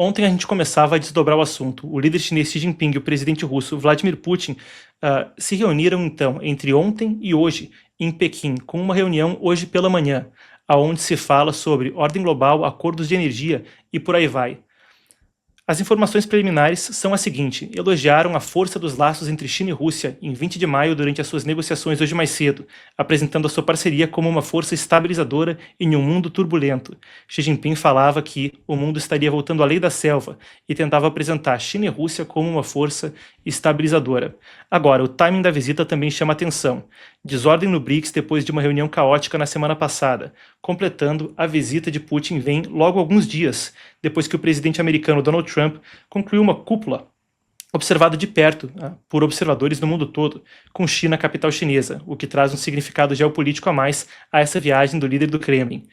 Ontem a gente começava a desdobrar o assunto. O líder chinês Xi Jinping e o presidente russo Vladimir Putin se reuniram, então, entre ontem e hoje, em Pequim, com uma reunião hoje pela manhã, aonde se fala sobre ordem global, acordos de energia e por aí vai. As informações preliminares são as seguintes: elogiaram a força dos laços entre China e Rússia em 20 de maio durante as suas negociações hoje mais cedo, apresentando a sua parceria como uma força estabilizadora em um mundo turbulento. Xi Jinping falava que o mundo estaria voltando à lei da selva e tentava apresentar China e Rússia como uma força estabilizadora. Agora, o timing da visita também chama atenção. Desordem no BRICS depois de uma reunião caótica na semana passada. Completando, a visita de Putin vem logo alguns dias depois que o presidente americano Donald Trump concluiu uma cúpula observada de perto por observadores no mundo todo, com China, capital chinesa, o que traz um significado geopolítico a mais a essa viagem do líder do Kremlin.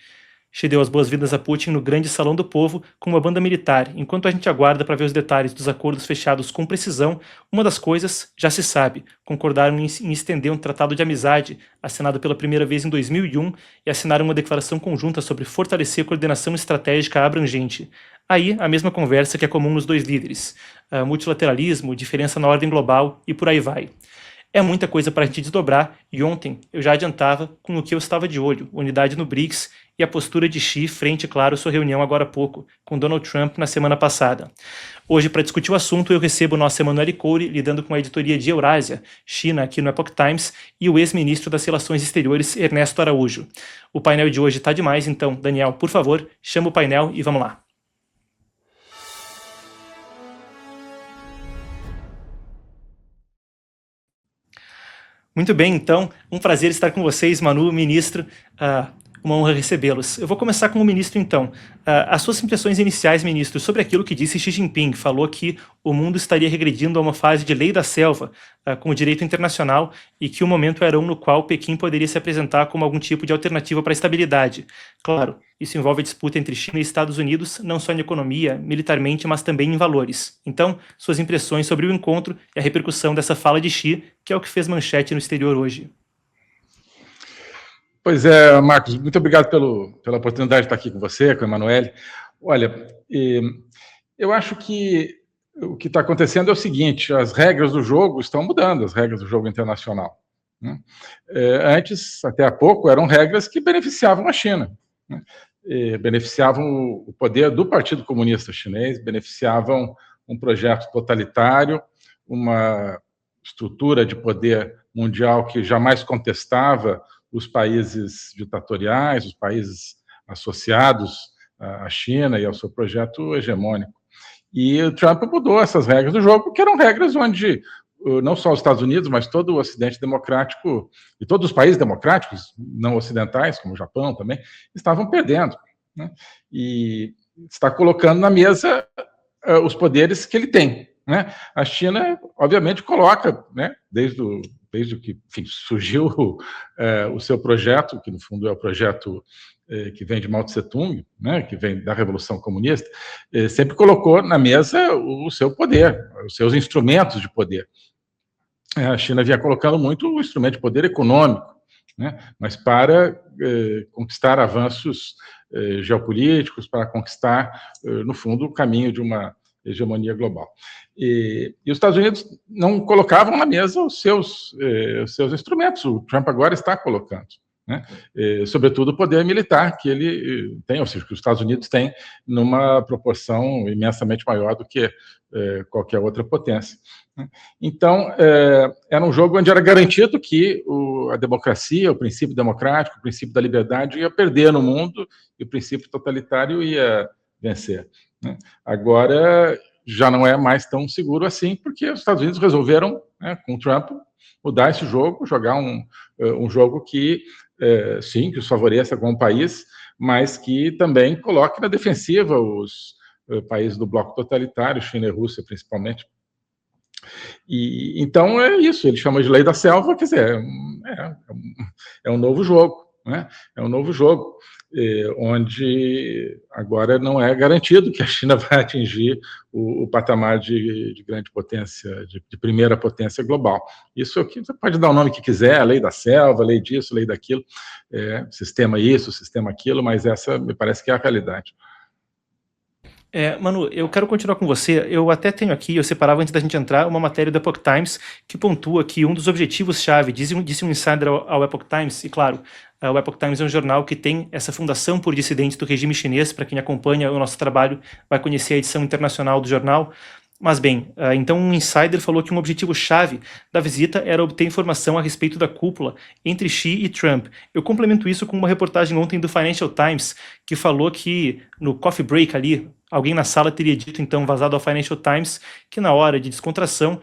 Xi deu as boas-vindas a Putin no grande salão do povo com uma banda militar. Enquanto a gente aguarda para ver os detalhes dos acordos fechados com precisão, uma das coisas já se sabe: concordaram em estender um tratado de amizade, assinado pela primeira vez em 2001, e assinaram uma declaração conjunta sobre fortalecer a coordenação estratégica abrangente. Aí, a mesma conversa que é comum nos dois líderes: multilateralismo, diferença na ordem global e por aí vai. É muita coisa para a gente desdobrar, e ontem eu já adiantava com o que eu estava de olho: unidade no BRICS e a postura de Xi frente, claro, à sua reunião agora há pouco, com Donald Trump na semana passada. Hoje, para discutir o assunto, eu recebo o nosso Emanuele Coure, lidando com a editoria de Eurásia, China, aqui no Epoch Times, e o ex-ministro das Relações Exteriores, Ernesto Araújo. O painel de hoje está demais, então, Daniel, por favor, chama o painel e vamos lá. Muito bem, então, um prazer estar com vocês, Manu, ministro, uma honra recebê-los. Eu vou começar com o ministro, então. As suas impressões iniciais, ministro, sobre aquilo que disse Xi Jinping. Falou que o mundo estaria regredindo a uma fase de lei da selva com o direito internacional e que o momento era um no qual Pequim poderia se apresentar como algum tipo de alternativa para a estabilidade. Claro, isso envolve a disputa entre China e Estados Unidos, não só em economia, militarmente, mas também em valores. Então, suas impressões sobre o encontro e a repercussão dessa fala de Xi, que é o que fez manchete no exterior hoje. Pois é, Marcos, muito obrigado pela oportunidade de estar aqui com você, com o Emanuele. Olha, eu acho que o que está acontecendo é o seguinte: as regras do jogo estão mudando, as regras do jogo internacional. Né? Antes, até há pouco, eram regras que beneficiavam a China, né? Beneficiavam o poder do Partido Comunista Chinês, beneficiavam um projeto totalitário, uma estrutura de poder mundial que jamais contestava os países ditatoriais, os países associados à China e ao seu projeto hegemônico. E o Trump mudou essas regras do jogo, que eram regras onde não só os Estados Unidos, mas todo o Ocidente democrático e todos os países democráticos não ocidentais, como o Japão também, estavam perdendo, né? E está colocando na mesa os poderes que ele tem, né? A China, obviamente, coloca, né, desde que, enfim, surgiu o seu projeto, que no fundo é o projeto que vem de Mao Tse-tung, né, que vem da Revolução Comunista, sempre colocou na mesa o seu poder, os seus instrumentos de poder. A China vinha colocando muito o instrumento de poder econômico, né, mas para conquistar avanços geopolíticos, para conquistar, no fundo, o caminho de uma hegemonia global. E os Estados Unidos não colocavam na mesa os seus instrumentos. O Trump agora está colocando, né? Sobretudo o poder militar que ele tem, ou seja, que os Estados Unidos têm numa proporção imensamente maior do que qualquer outra potência. Então, era um jogo onde era garantido que a democracia, o princípio democrático, o princípio da liberdade ia perder no mundo e o princípio totalitário ia vencer. Agora, já não é mais tão seguro assim, porque os Estados Unidos resolveram, né, com o Trump, mudar esse jogo, jogar um jogo que, sim, que os favoreça como país, mas que também coloque na defensiva os países do bloco totalitário, China e Rússia, principalmente. E então é isso, ele chama de lei da selva, quer dizer, é um novo jogo, né? É um novo jogo, onde agora não é garantido que a China vai atingir o patamar de grande potência, de primeira potência global. Isso aqui você pode dar o nome que quiser, a lei da selva, a lei disso, a lei daquilo, sistema isso, sistema aquilo, mas essa me parece que é a realidade. Manu, eu quero continuar com você. Eu até tenho aqui, eu separava antes da gente entrar, uma matéria do Epoch Times que pontua que um dos objetivos-chave, disse um insider ao Epoch Times, e claro, o Epoch Times é um jornal que tem essa fundação por dissidentes do regime chinês. Para quem acompanha o nosso trabalho vai conhecer a edição internacional do jornal. Mas bem, então um insider falou que um objetivo-chave da visita era obter informação a respeito da cúpula entre Xi e Trump. Eu complemento isso com uma reportagem ontem do Financial Times, que falou que no coffee break ali, alguém na sala teria dito, então, vazado ao Financial Times, que na hora de descontração,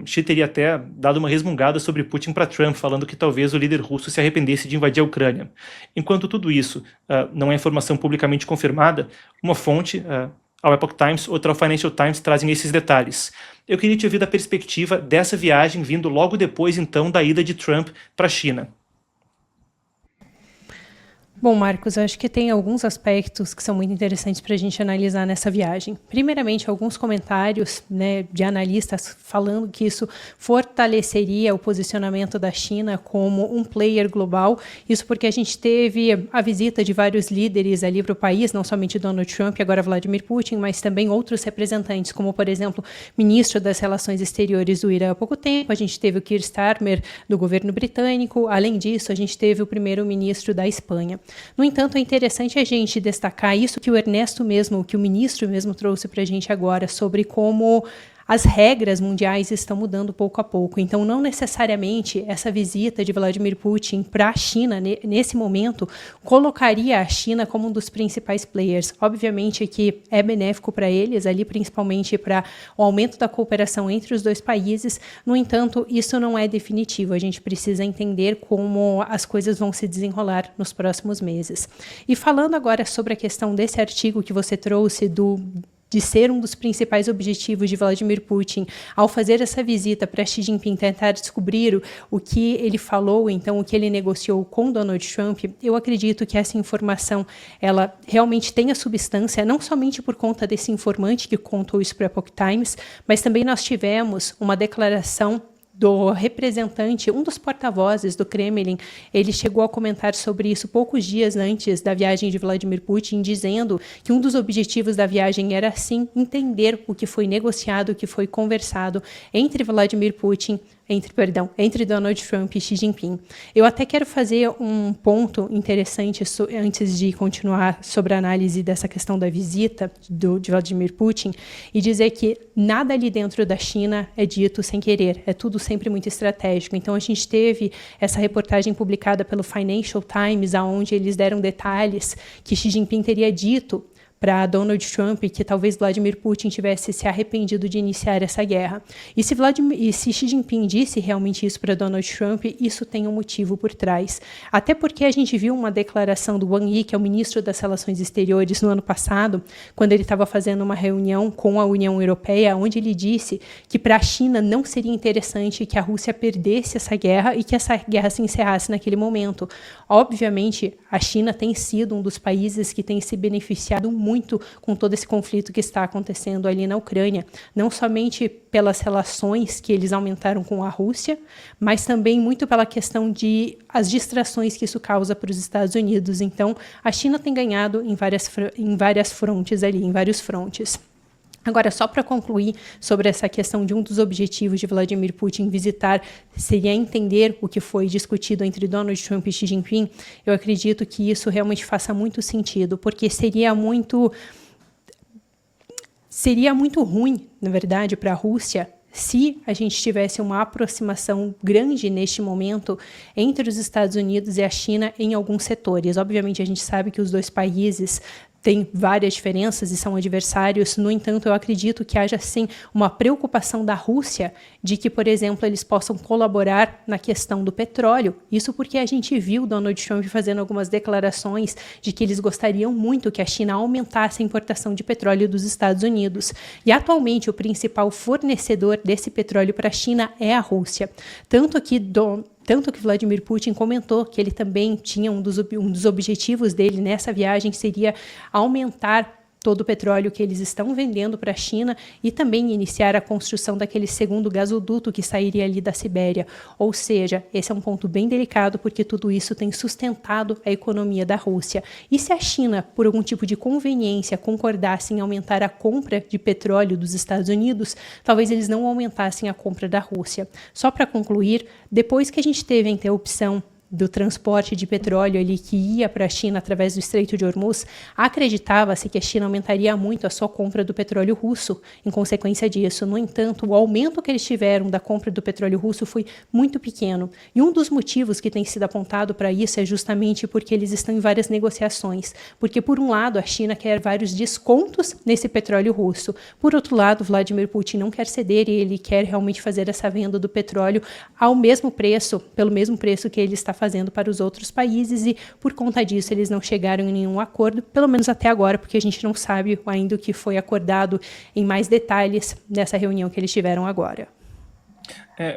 Xi teria até dado uma resmungada sobre Putin para Trump, falando que talvez o líder russo se arrependesse de invadir a Ucrânia. Enquanto tudo isso não é informação publicamente confirmada, uma fonte ao Epoch Times, outra ao Financial Times, trazem esses detalhes. Eu queria te ouvir da perspectiva dessa viagem vindo logo depois, então, da ida de Trump para a China. Bom, Marcos, eu acho que tem alguns aspectos que são muito interessantes para a gente analisar nessa viagem. Primeiramente, alguns comentários, né, de analistas falando que isso fortaleceria o posicionamento da China como um player global. Isso porque a gente teve a visita de vários líderes ali para o país, não somente Donald Trump e agora Vladimir Putin, mas também outros representantes, como, por exemplo, ministro das Relações Exteriores do Irã há pouco tempo. A gente teve o Keir Starmer do governo britânico. Além disso, a gente teve o primeiro-ministro da Espanha. No entanto, é interessante a gente destacar isso que o Ernesto mesmo, que o ministro mesmo trouxe para a gente agora, sobre como as regras mundiais estão mudando pouco a pouco. Então, não necessariamente essa visita de Vladimir Putin para a China, nesse momento, colocaria a China como um dos principais players. Obviamente que é benéfico para eles, ali principalmente para o aumento da cooperação entre os dois países. No entanto, isso não é definitivo. A gente precisa entender como as coisas vão se desenrolar nos próximos meses. E falando agora sobre a questão desse artigo que você trouxe de ser um dos principais objetivos de Vladimir Putin ao fazer essa visita para Xi Jinping tentar descobrir o que ele falou, então o que ele negociou com Donald Trump, eu acredito que essa informação ela realmente tenha substância, não somente por conta desse informante que contou isso para a Epoch Times, mas também nós tivemos uma declaração do representante, um dos porta-vozes do Kremlin. Ele chegou a comentar sobre isso poucos dias antes da viagem de Vladimir Putin, dizendo que um dos objetivos da viagem era, sim, entender o que foi negociado, o que foi conversado entre Vladimir Putin, entre Donald Trump e Xi Jinping. Eu até quero fazer um ponto interessante antes de continuar sobre a análise dessa questão da visita de Vladimir Putin e dizer que nada ali dentro da China é dito sem querer, é tudo sempre muito estratégico. Então, a gente teve essa reportagem publicada pelo Financial Times, onde eles deram detalhes que Xi Jinping teria dito para Donald Trump que talvez Vladimir Putin tivesse se arrependido de iniciar essa guerra. E se Xi Jinping disse realmente isso para Donald Trump, isso tem um motivo por trás. Até porque a gente viu uma declaração do Wang Yi, que é o ministro das Relações Exteriores, no ano passado, quando ele estava fazendo uma reunião com a União Europeia, onde ele disse que para a China não seria interessante que a Rússia perdesse essa guerra e que essa guerra se encerrasse naquele momento. Obviamente, a China tem sido um dos países que tem se beneficiado muito com todo esse conflito que está acontecendo ali na Ucrânia, não somente pelas relações que eles aumentaram com a Rússia, mas também muito pela questão de as distrações que isso causa para os Estados Unidos. Então, a China tem ganhado em várias frontes ali, em vários frontes. Agora, só para concluir sobre essa questão de um dos objetivos de Vladimir Putin visitar seria entender o que foi discutido entre Donald Trump e Xi Jinping, eu acredito que isso realmente faça muito sentido, porque seria muito ruim, na verdade, para a Rússia se a gente tivesse uma aproximação grande neste momento entre os Estados Unidos e a China em alguns setores. Obviamente, a gente sabe que os dois países tem várias diferenças e são adversários. No entanto, eu acredito que haja, sim, uma preocupação da Rússia de que, por exemplo, eles possam colaborar na questão do petróleo. Isso porque a gente viu Donald Trump fazendo algumas declarações de que eles gostariam muito que a China aumentasse a importação de petróleo dos Estados Unidos. E, atualmente, o principal fornecedor desse petróleo para a China é a Rússia. Tanto que Vladimir Putin comentou que ele também tinha um dos objetivos dele nessa viagem seria aumentar todo o petróleo que eles estão vendendo para a China e também iniciar a construção daquele segundo gasoduto que sairia ali da Sibéria. Ou seja, esse é um ponto bem delicado porque tudo isso tem sustentado a economia da Rússia. E se a China, por algum tipo de conveniência, concordasse em aumentar a compra de petróleo dos Estados Unidos, talvez eles não aumentassem a compra da Rússia. Só para concluir, depois que a gente teve a interrupção do transporte de petróleo ali que ia para a China através do Estreito de Hormuz, acreditava-se que a China aumentaria muito a sua compra do petróleo russo em consequência disso. No entanto, o aumento que eles tiveram da compra do petróleo russo foi muito pequeno. E um dos motivos que tem sido apontado para isso é justamente porque eles estão em várias negociações. Porque, por um lado, a China quer vários descontos nesse petróleo russo. Por outro lado, Vladimir Putin não quer ceder e ele quer realmente fazer essa venda do petróleo ao mesmo preço, pelo mesmo preço que ele está fazendo para os outros países e, por conta disso, eles não chegaram em nenhum acordo, pelo menos até agora, porque a gente não sabe ainda o que foi acordado em mais detalhes nessa reunião que eles tiveram agora.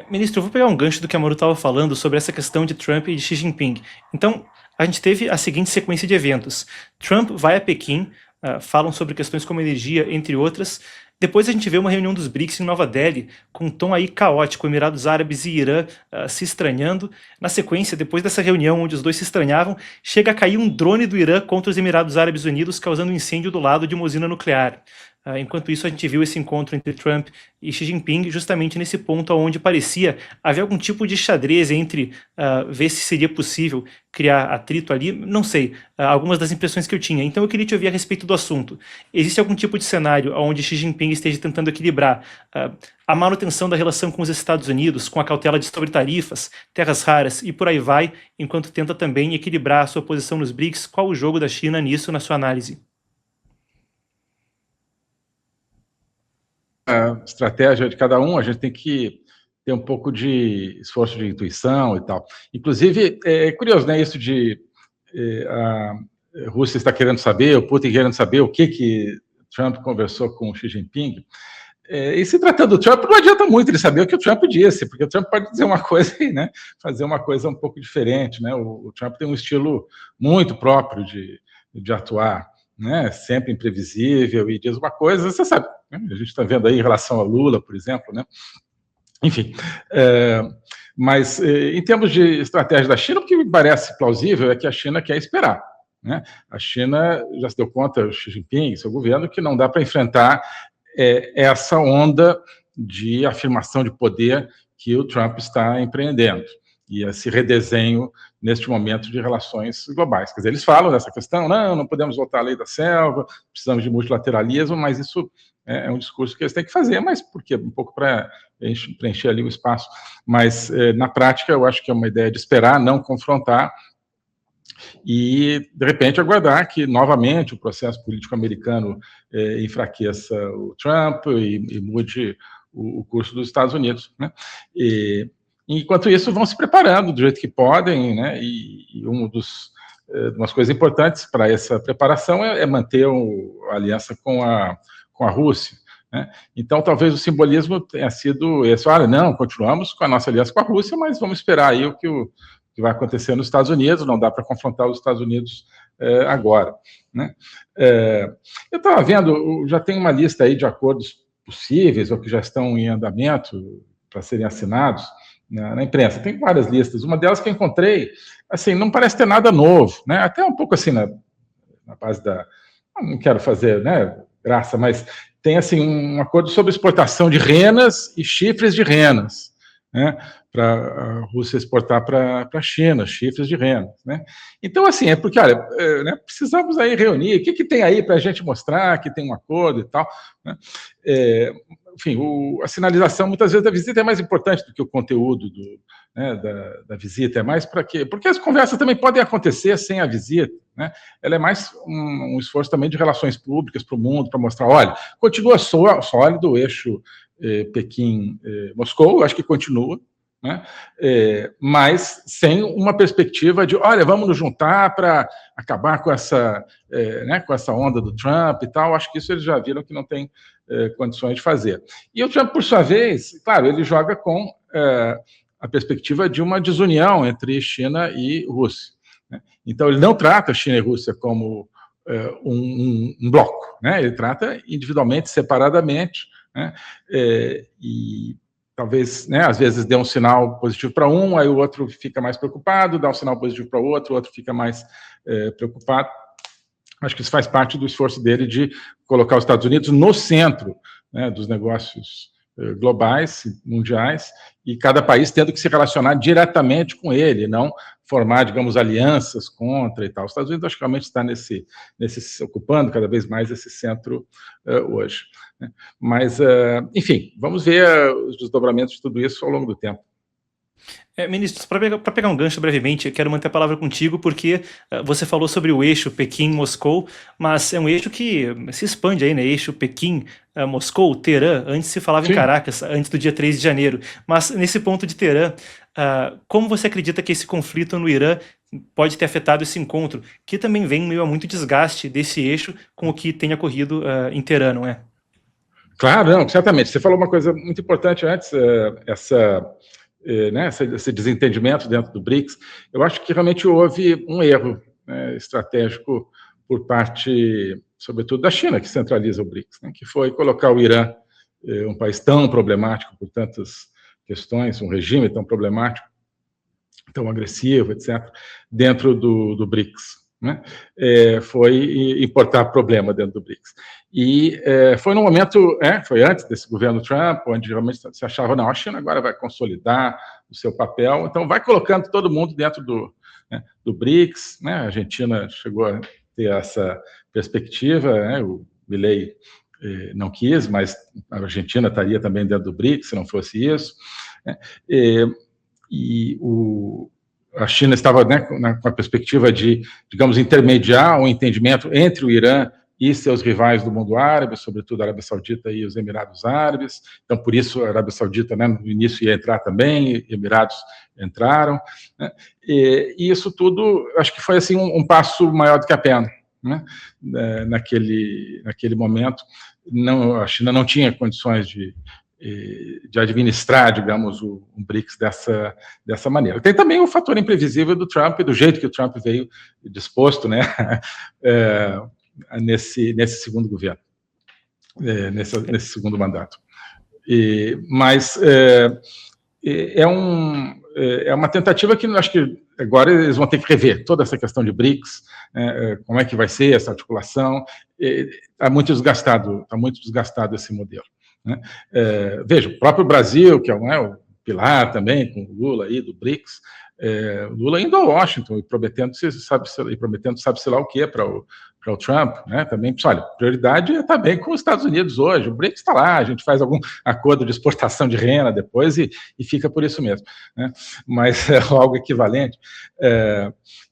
Ministro, eu vou pegar um gancho do que a Maru estava falando sobre essa questão de Trump e de Xi Jinping. Então, a gente teve a seguinte sequência de eventos. Trump vai a Pequim, falam sobre questões como energia, entre outras. Depois a gente vê uma reunião dos BRICS em Nova Delhi, com um tom aí caótico, Emirados Árabes e Irã se estranhando. Na sequência, depois dessa reunião onde os dois se estranhavam, chega a cair um drone do Irã contra os Emirados Árabes Unidos, causando um incêndio do lado de uma usina nuclear. Enquanto isso, a gente viu esse encontro entre Trump e Xi Jinping justamente nesse ponto onde parecia haver algum tipo de xadrez entre ver se seria possível criar atrito ali, não sei, algumas das impressões que eu tinha. Então eu queria te ouvir a respeito do assunto. Existe algum tipo de cenário onde Xi Jinping esteja tentando equilibrar a manutenção da relação com os Estados Unidos, com a cautela sobre tarifas, terras raras e por aí vai, enquanto tenta também equilibrar a sua posição nos BRICS? Qual o jogo da China nisso, na sua análise? A estratégia de cada um, a gente tem que ter um pouco de esforço de intuição e tal. Inclusive, é curioso, né, isso de a Rússia está querendo saber, o Putin querendo saber o que Trump conversou com o Xi Jinping. E se tratando do Trump, não adianta muito ele saber o que o Trump disse, porque o Trump pode dizer uma coisa e, né, fazer uma coisa um pouco diferente, né? O Trump tem um estilo muito próprio de atuar, né, sempre imprevisível, e diz uma coisa, você sabe, né? A gente está vendo aí em relação a Lula, por exemplo, né? Enfim, mas em termos de estratégia da China, o que me parece plausível é que a China quer esperar, né? A China já se deu conta, o Xi Jinping, seu governo, que não dá para enfrentar essa onda de afirmação de poder que o Trump está empreendendo, e esse redesenho neste momento de relações globais. Quer dizer, eles falam dessa questão, não podemos voltar à lei da selva, precisamos de multilateralismo, mas isso é um discurso que eles têm que fazer, mas porque um pouco para preencher ali o espaço. Mas, na prática, eu acho que é uma ideia de esperar, não confrontar, e, de repente, aguardar que, novamente, o processo político americano enfraqueça o Trump e mude o curso dos Estados Unidos, né? Enquanto isso, vão se preparando do jeito que podem, né? E umas coisas importantes para essa preparação é manter a aliança com a Rússia, né? Então, talvez o simbolismo tenha sido esse: olha, não, continuamos com a nossa aliança com a Rússia, mas vamos esperar aí o que vai acontecer nos Estados Unidos, não dá para confrontar os Estados Unidos agora, né? Eu estava vendo, já tem uma lista aí de acordos possíveis ou que já estão em andamento para serem assinados na imprensa. Tem várias listas. Uma delas que eu encontrei, assim, não parece ter nada novo, né? Até um pouco assim na base da... Não quero fazer, né, graça, mas tem, assim, um acordo sobre exportação de renas e chifres de renas, né, para a Rússia exportar para a China, chifres de renas, né? Então, assim, é porque, olha, né, precisamos aí reunir, o que tem aí para a gente mostrar que tem um acordo e tal, né? Enfim, a sinalização, muitas vezes, da visita é mais importante do que o conteúdo da visita, é mais para quê? Porque as conversas também podem acontecer sem a visita, né? Ela é mais um esforço também de relações públicas para o mundo, para mostrar, olha, continua sólido o eixo Pequim-Moscou, acho que continua, né? Mas sem uma perspectiva de, olha, vamos nos juntar para acabar com essa onda do Trump e tal. Acho que isso eles já viram que não tem condições de fazer. E o Trump, por sua vez, claro, ele joga com a perspectiva de uma desunião entre China e Rússia, né? Então, ele não trata China e Rússia como um bloco, né? Ele trata individualmente, separadamente, né? E talvez, né, às vezes dê um sinal positivo para um, aí o outro fica mais preocupado, dá um sinal positivo para o outro fica mais preocupado. Acho que isso faz parte do esforço dele de colocar os Estados Unidos no centro, né, dos negócios globais, mundiais, e cada país tendo que se relacionar diretamente com ele, não formar, digamos, alianças contra e tal. Os Estados Unidos, acho que realmente está ocupando cada vez mais esse centro hoje. Né? Mas, enfim, vamos ver os desdobramentos de tudo isso ao longo do tempo. Ministro, para pegar um gancho brevemente, eu quero manter a palavra contigo, porque você falou sobre o eixo Pequim-Moscou, mas é um eixo que se expande aí, né? Eixo Pequim-Moscou, Teherã, antes se falava em Caracas, antes do dia 3 de janeiro. Mas nesse ponto de Teherã, como você acredita que esse conflito no Irã pode ter afetado esse encontro, que também vem meio a muito desgaste desse eixo com o que tem ocorrido em Teherã, não é? Claro, não, certamente. Você falou uma coisa muito importante antes, né, esse desentendimento dentro do BRICS. Eu acho que realmente houve um erro, né, estratégico por parte, sobretudo, da China, que centraliza o BRICS, né, que foi colocar o Irã, um país tão problemático por tantas questões, um regime tão problemático, tão agressivo, etc., dentro do BRICS. Né? Foi importar problema dentro do BRICS. E foi no momento, foi antes desse governo Trump, onde realmente se achava, não, a China agora vai consolidar o seu papel, então vai colocando todo mundo dentro do BRICS, né? A Argentina chegou a ter essa perspectiva, né? O Milei não quis, mas a Argentina estaria também dentro do BRICS se não fosse isso, né? A China estava, né, com a perspectiva de, digamos, intermediar um entendimento entre o Irã e seus rivais do mundo árabe, sobretudo a Arábia Saudita e os Emirados Árabes. Então, por isso, a Arábia Saudita, né, no início ia entrar também, Emirados entraram. Né, e isso tudo, acho que foi assim, um passo maior do que a perna. Né, naquele momento, a China não tinha condições de administrar, digamos, o BRICS dessa maneira. Tem também o fator imprevisível do Trump, do jeito que o Trump veio disposto, né, nesse segundo governo, nesse segundo mandato. Mas é uma tentativa que eu acho que agora eles vão ter que rever toda essa questão de BRICS, como é que vai ser essa articulação. Está muito desgastado esse modelo. Né? Veja, o próprio Brasil, que é o pilar também, com o Lula aí do BRICS, o Lula indo a Washington e prometendo sabe-se lá o que para o Trump, né? Também, olha, a prioridade é estar bem com os Estados Unidos hoje, o BRICS está lá, a gente faz algum acordo de exportação de renda depois e fica por isso mesmo, né? Mas é algo equivalente,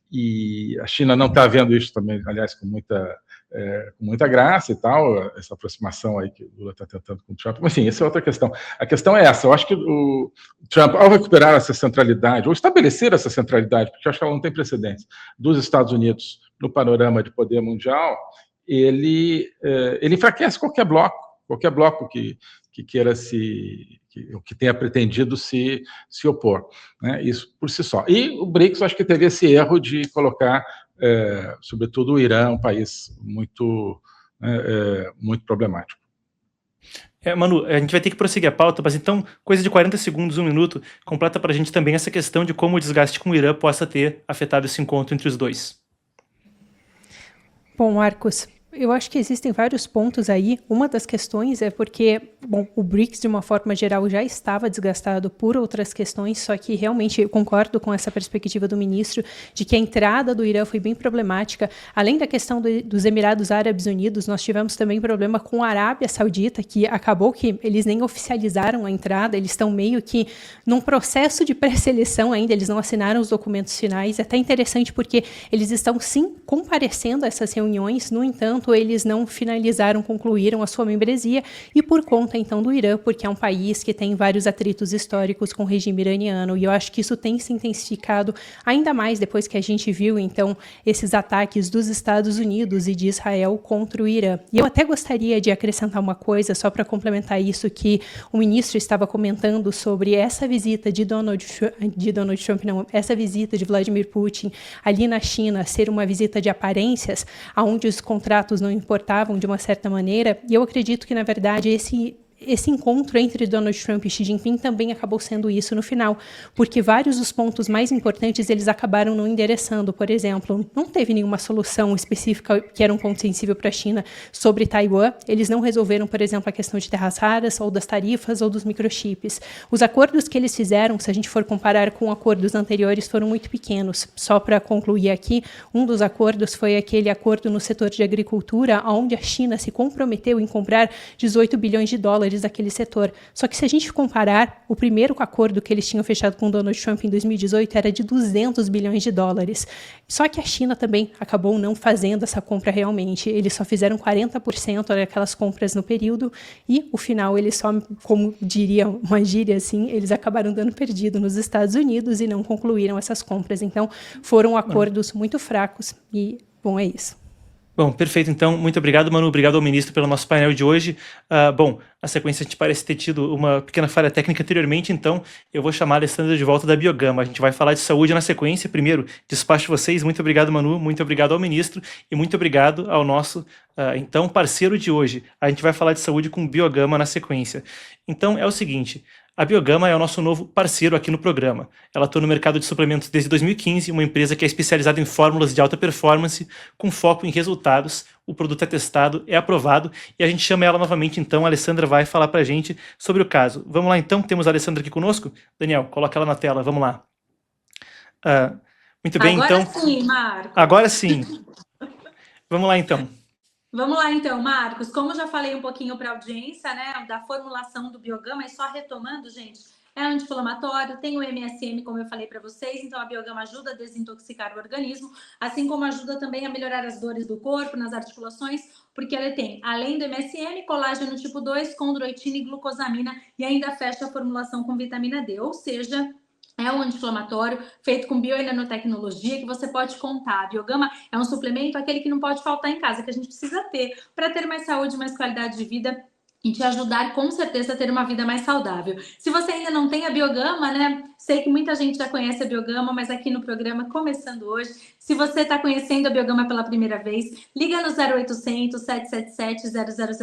e a China não está vendo isso também, aliás, com muita graça e tal, essa aproximação aí que o Lula está tentando com o Trump. Enfim, essa é outra questão. A questão é essa, eu acho que o Trump, ao recuperar essa centralidade, ou estabelecer essa centralidade, porque eu acho que ela não tem precedentes, dos Estados Unidos no panorama de poder mundial, ele enfraquece qualquer bloco que queira que tenha pretendido se opor, né? Isso por si só. E o BRICS, acho que teve esse erro de colocar, sobretudo o Irã, um país muito problemático. Manu, a gente vai ter que prosseguir a pauta, mas então, coisa de 40 segundos, 1 minuto, completa para a gente também essa questão de como o desgaste com o Irã possa ter afetado esse encontro entre os dois. Bom, Marcos, eu acho que existem vários pontos aí. Uma das questões é porque, bom, o BRICS, de uma forma geral, já estava desgastado por outras questões, só que realmente eu concordo com essa perspectiva do ministro de que a entrada do Irã foi bem problemática. Além da questão dos Emirados Árabes Unidos, nós tivemos também problema com a Arábia Saudita, que acabou que eles nem oficializaram a entrada, eles estão meio que num processo de pré-seleção ainda, eles não assinaram os documentos finais. É até interessante porque eles estão, sim, comparecendo a essas reuniões, no entanto, enquanto eles não concluíram a sua membresia, e por conta, então, do Irã, porque é um país que tem vários atritos históricos com o regime iraniano, e eu acho que isso tem se intensificado ainda mais depois que a gente viu, então, esses ataques dos Estados Unidos e de Israel contra o Irã. E eu até gostaria de acrescentar uma coisa, só para complementar isso, que o ministro estava comentando sobre essa visita essa visita de Vladimir Putin ali na China ser uma visita de aparências, onde os contratos não importavam de uma certa maneira, e eu acredito que, na verdade, esse encontro entre Donald Trump e Xi Jinping também acabou sendo isso no final, porque vários dos pontos mais importantes eles acabaram não endereçando. Por exemplo, não teve nenhuma solução específica que era um ponto sensível para a China sobre Taiwan. Eles não resolveram, por exemplo, a questão de terras raras, ou das tarifas, ou dos microchips. Os acordos que eles fizeram, se a gente for comparar com acordos anteriores, foram muito pequenos. Só para concluir aqui, um dos acordos foi aquele acordo no setor de agricultura, onde a China se comprometeu em comprar 18 bilhões de dólares daquele setor. Só que se a gente comparar, o primeiro acordo que eles tinham fechado com Donald Trump em 2018 era de 200 bilhões de dólares. Só que a China também acabou não fazendo essa compra realmente. Eles só fizeram 40% daquelas compras no período e, o final, eles só, como diria uma gíria assim, eles acabaram dando perdido nos Estados Unidos e não concluíram essas compras. Então, foram acordos muito fracos e, bom, é isso. Bom, perfeito. Então, muito obrigado, Manu. Obrigado ao ministro pelo nosso painel de hoje. Bom, na sequência a gente parece ter tido uma pequena falha técnica anteriormente, então eu vou chamar a Alessandra de volta da Biogama. A gente vai falar de saúde na sequência. Primeiro, despacho vocês. Muito obrigado, Manu. Muito obrigado ao ministro e muito obrigado ao nosso, então, parceiro de hoje. A gente vai falar de saúde com Biogama na sequência. Então, é o seguinte... A Biogama é o nosso novo parceiro aqui no programa. Ela atua no mercado de suplementos desde 2015, uma empresa que é especializada em fórmulas de alta performance, com foco em resultados. O produto é testado, é aprovado, e a gente chama ela novamente, então. A Alessandra vai falar pra gente sobre o caso. Vamos lá, então? Temos a Alessandra aqui conosco? Daniel, coloca ela na tela, vamos lá. Muito bem, Agora então... Agora sim, Marcos. Agora sim. Vamos lá, então. Vamos lá, então, Marcos. Como eu já falei um pouquinho para a audiência, né, da formulação do Biogama, e só retomando, gente, é anti-inflamatório, tem o MSM, como eu falei para vocês, então a Biogama ajuda a desintoxicar o organismo, assim como ajuda também a melhorar as dores do corpo, nas articulações, porque ela tem, além do MSM, colágeno tipo 2, condroitina e glucosamina, e ainda fecha a formulação com vitamina D, ou seja... É um anti-inflamatório feito com bionanotecnologia que você pode contar. A Biogama é um suplemento, aquele que não pode faltar em casa, que a gente precisa ter para ter mais saúde, mais qualidade de vida e te ajudar, com certeza, a ter uma vida mais saudável. Se você ainda não tem a Biogama, né? Sei que muita gente já conhece a Biogama, mas aqui no programa, começando hoje, se você está conhecendo a Biogama pela primeira vez, liga no 0800 777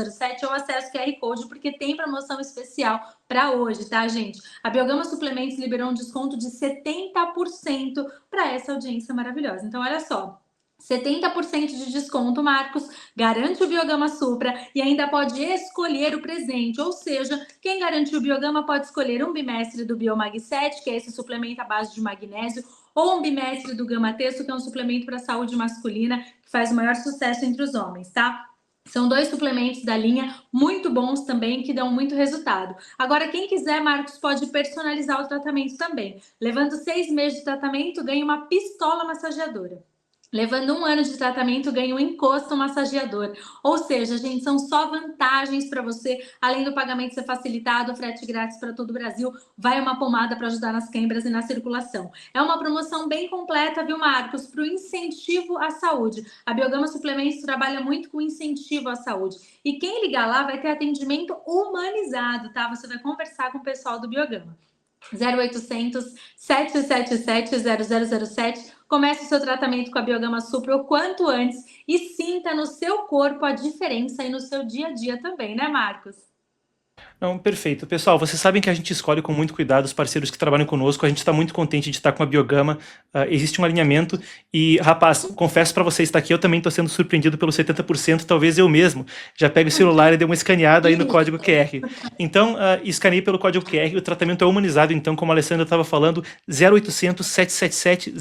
0007 ou acesse o QR Code, porque tem promoção especial para hoje, tá, gente? A Biogama Suplementos liberou um desconto de 70% para essa audiência maravilhosa. Então, olha só. 70% de desconto, Marcos, garante o Biogama Supra e ainda pode escolher o presente, ou seja, quem garante o Biogama pode escolher um bimestre do Biomag 7, que é esse suplemento à base de magnésio, ou um bimestre do Gama Texto, que é um suplemento para a saúde masculina, que faz o maior sucesso entre os homens, tá? São 2 suplementos da linha, muito bons também, que dão muito resultado. Agora, quem quiser, Marcos, pode personalizar o tratamento também. Levando 6 meses de tratamento, ganha uma pistola massageadora. Levando 1 ano de tratamento, ganha um encosto massageador. Ou seja, gente, são só vantagens para você. Além do pagamento ser facilitado, frete grátis para todo o Brasil, vai uma pomada para ajudar nas queimbras e na circulação. É uma promoção bem completa, viu, Marcos? Para o incentivo à saúde. A Biogama Suplementos trabalha muito com incentivo à saúde. E quem ligar lá vai ter atendimento humanizado, tá? Você vai conversar com o pessoal do Biogama. 0800 777 0007. Comece o seu tratamento com a Biogama Supra o quanto antes e sinta no seu corpo a diferença e no seu dia a dia também, né, Marcos? Não, perfeito. Pessoal, vocês sabem que a gente escolhe com muito cuidado os parceiros que trabalham conosco. A gente está muito contente de estar com a Biogama. Existe um alinhamento e, rapaz, confesso para vocês, está aqui, eu também estou sendo surpreendido pelo 70%, talvez eu mesmo. Já pego o celular e dei uma escaneada aí no código QR. Então, escaneei pelo código QR, o tratamento é humanizado, então, como a Alessandra estava falando, 0800 777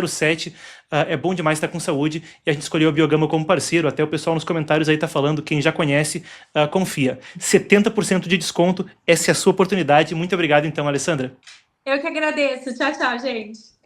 0007. É bom demais estar com saúde e a gente escolheu a Biogama como parceiro. Até o pessoal nos comentários aí está falando, quem já conhece, confia. 70% de desconto, essa é a sua oportunidade. Muito obrigado então, Alessandra. Eu que agradeço. Tchau, tchau, gente.